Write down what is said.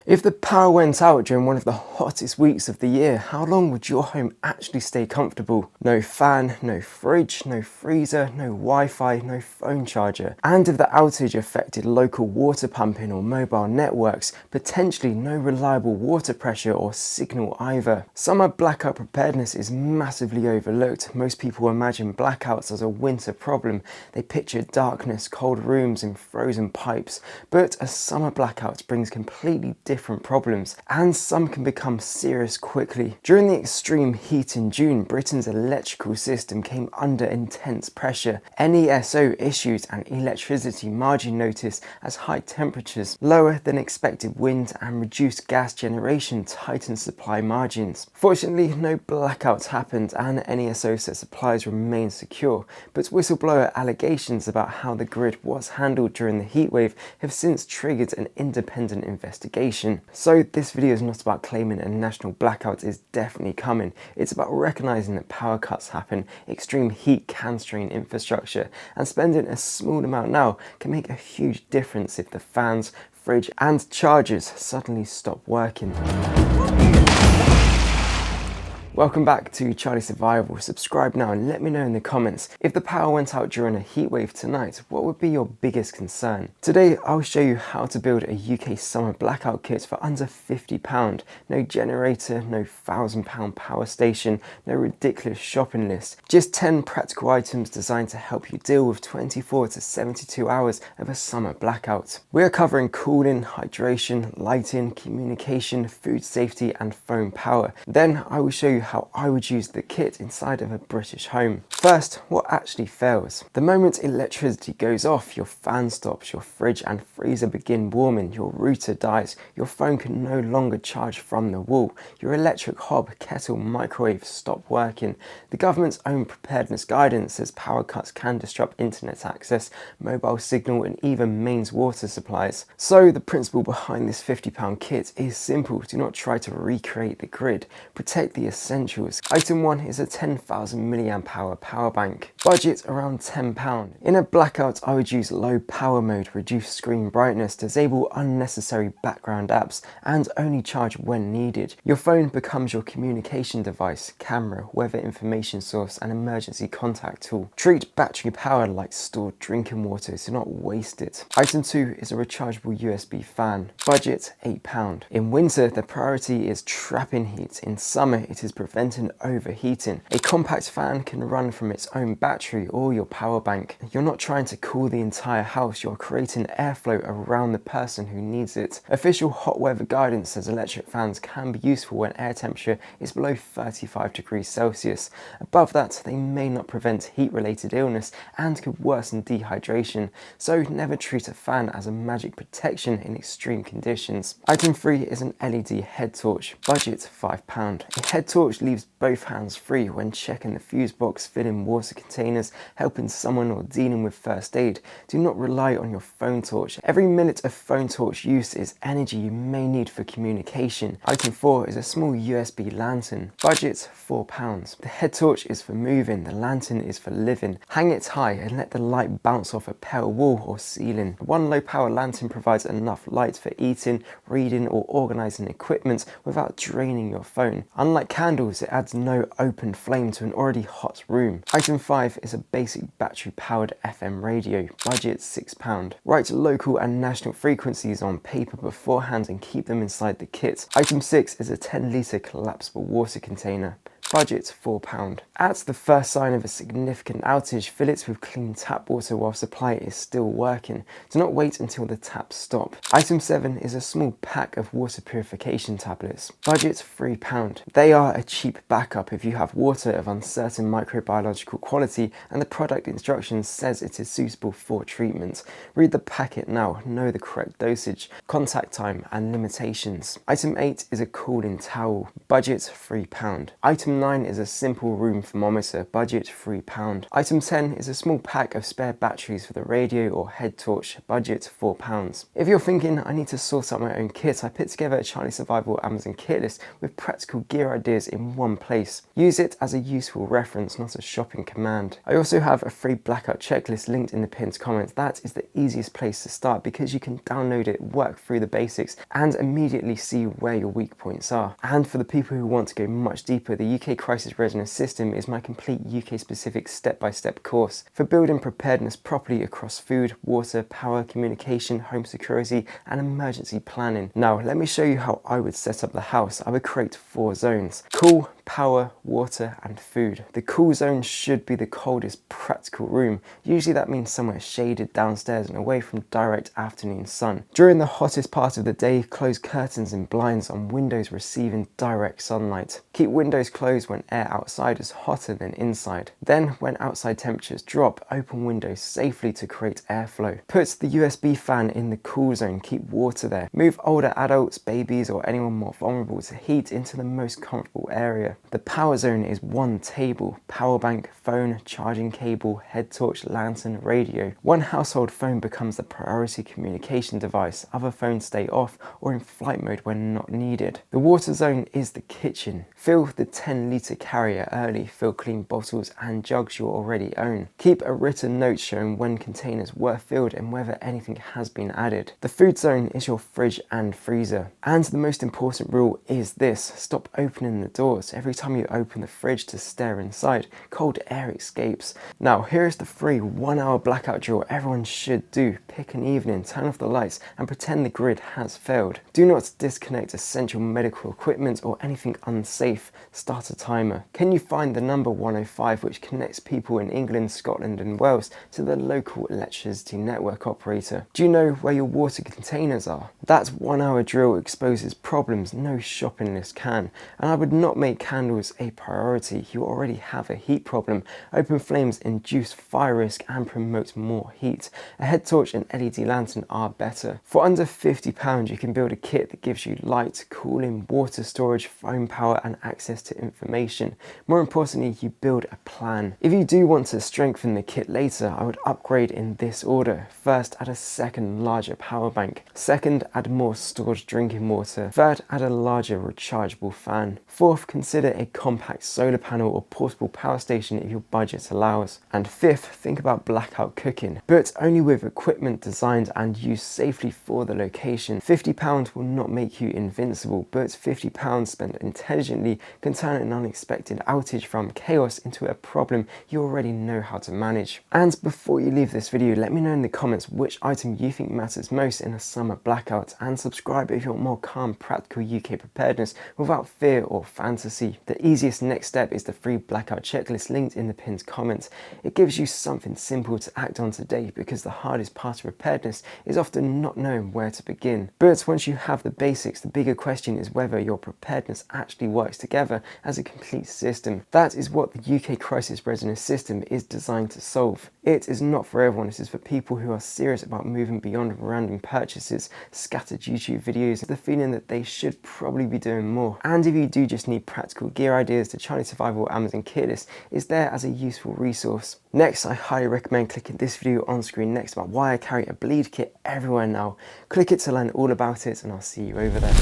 If the power went out during one of the hottest weeks of the year, how long would your home actually stay comfortable? No fan, no fridge, no freezer, no Wi-Fi, no phone charger. And if the outage affected local water pumping or mobile networks, potentially no reliable water pressure or signal either. Summer blackout preparedness is massively overlooked. Most people imagine blackouts as a winter problem. They picture darkness, cold rooms and frozen pipes. But a summer blackout brings completely different problems, and some can become serious quickly. During the extreme heat in June, Britain's electrical system came under intense pressure. NESO issued an electricity margin notice as high temperatures, lower than expected wind and reduced gas generation tightened supply margins. Fortunately, no blackouts happened and NESO said supplies remained secure, but whistleblower allegations about how the grid was handled during the heatwave have since triggered an independent investigation. So this video is not about claiming a national blackout is definitely coming. It's about recognizing that power cuts happen, extreme heat can strain infrastructure, and spending a small amount now can make a huge difference if the fans, fridge and chargers suddenly stop working. Welcome back to Charlie Survival. Subscribe now and let me know in the comments, if the power went out during a heatwave tonight, what would be your biggest concern? Today I'll show you how to build a UK summer blackout kit for under £50. No generator, no £1,000 power station, no ridiculous shopping list. Just 10 practical items designed to help you deal with 24 to 72 hours of a summer blackout. We're covering cooling, hydration, lighting, communication, food safety and phone power. Then I will show you how I would use the kit inside of a British home. First, what actually fails? The moment electricity goes off, your fan stops, your fridge and freezer begin warming, your router dies, your phone can no longer charge from the wall, your electric hob, kettle, microwave stop working. The government's own preparedness guidance says power cuts can disrupt internet access, mobile signal and even mains water supplies. So the principle behind this £50 kit is simple. Do not try to recreate the grid. Protect the essentials. Item 1 is a 10,000 mAh power bank. Budget around £10. In a blackout, I would use low power mode, reduce screen brightness, disable unnecessary background apps, and only charge when needed. Your phone becomes your communication device, camera, weather information source, and emergency contact tool. Treat battery power like stored drinking water, so not waste it. Item 2 is a rechargeable USB fan. Budget £8. In winter, the priority is trapping heat. In summer, it is preventing overheating. A compact fan can run from its own battery or your power bank. You're not trying to cool the entire house, you're creating airflow around the person who needs it. Official hot weather guidance says electric fans can be useful when air temperature is below 35 degrees Celsius. Above that, they may not prevent heat-related illness and could worsen dehydration, so never treat a fan as a magic protection in extreme conditions. Item 3 is an LED head torch. Budget £5. A head torch leaves both hands free when checking the fuse box, filling water containers, helping someone or dealing with first aid. Do not rely on your phone torch. Every minute of phone torch use is energy you may need for communication. Item 4 is a small USB lantern. Budget £4. The head torch is for moving, the lantern is for living. Hang it high and let the light bounce off a pale wall or ceiling. One low power lantern provides enough light for eating, reading or organising equipment without draining your phone. Unlike candles, it adds no open flame to an already hot room. Item 5 is a basic battery powered FM radio. Budget £6. Write local and national frequencies on paper beforehand and keep them inside the kit. Item 6 is a 10-litre collapsible water container. Budget £4. At the first sign of a significant outage, fill it with clean tap water while supply is still working. Do not wait until the taps stop. Item 7 is a small pack of water purification tablets. Budget £3. They are a cheap backup if you have water of uncertain microbiological quality and the product instructions says it is suitable for treatment. Read the packet now, know the correct dosage, contact time and limitations. Item 8 is a cooling towel. Budget £3. Item Item 9 is a simple room thermometer, budget £3. Item 10 is a small pack of spare batteries for the radio or head torch, budget £4. If you're thinking, I need to sort out my own kit, I put together a Charlie Survival Amazon kit list with practical gear ideas in one place. Use it as a useful reference, not a shopping command. I also have a free Blackout checklist linked in the pinned comment. That is the easiest place to start because you can download it, work through the basics, and immediately see where your weak points are. And for the people who want to go much deeper, the UK Crisis Readiness System is my complete UK specific step-by-step course for building preparedness properly across food, water, power, communication, home security, and emergency planning. Now, let me show you how I would set up the house. I would create 4 zones: cool, power, water, and food. The cool zone should be the coldest practical room. Usually that means somewhere shaded downstairs and away from direct afternoon sun. During the hottest part of the day, close curtains and blinds on windows receiving direct sunlight. Keep windows closed when air outside is hotter than inside. Then, when outside temperatures drop, open windows safely to create airflow. Put the USB fan in the cool zone, keep water there. Move older adults, babies, or anyone more vulnerable to heat into the most comfortable area. The power zone is 1 table, power bank, phone, charging cable, head torch, lantern, radio. 1 household phone becomes the priority communication device. Other phones stay off or in flight mode when not needed. The water zone is the kitchen. Fill the 10-litre carrier early. Fill clean bottles and jugs you already own. Keep a written note showing when containers were filled and whether anything has been added. The food zone is your fridge and freezer. And the most important rule is this: stop opening the doors. Every time you open the fridge to stare inside, cold air escapes. Now, here is the free 1-hour blackout drill everyone should do. Pick an evening, turn off the lights, and pretend the grid has failed. Do not disconnect essential medical equipment or anything unsafe. Start a timer. Can you find the number 105 which connects people in England, Scotland, and Wales to the local electricity network operator? Do you know where your water containers are? That 1-hour drill exposes problems no shopping list can, and I would not make candles a priority. You already have a heat problem. Open flames induce fire risk and promote more heat. A head torch and LED lantern are better. For under £50, you can build a kit that gives you light, cooling, water storage, phone power, and access to information. More importantly, you build a plan. If you do want to strengthen the kit later, I would upgrade in this order. First, add a second larger power bank. Second, add more stored drinking water. Third, add a larger rechargeable fan. Fourth, consider a compact solar panel or portable power station if your budget allows. And fifth, think about blackout cooking, but only with equipment designed and used safely for the location. £50 will not make you invincible, but £50 spent intelligently can turn an unexpected outage from chaos into a problem you already know how to manage. And before you leave this video, let me know in the comments which item you think matters most in a summer blackout, and subscribe if you want more calm, practical UK preparedness without fear or fantasy. The easiest next step is the free Blackout checklist linked in the pinned comment. It gives you something simple to act on today because the hardest part of preparedness is often not knowing where to begin. But once you have the basics, the bigger question is whether your preparedness actually works together as a complete system. That is what the UK Crisis Readiness System is designed to solve. It is not for everyone. It is for people who are serious about moving beyond random purchases, scattered YouTube videos, the feeling that they should probably be doing more. And if you do just need practical gear ideas, the Charlie Survival Amazon kit list is there as a useful resource. Next, I highly recommend clicking this video on screen next about why I carry a bleed kit everywhere now. Click it to learn all about it, and I'll see you over there.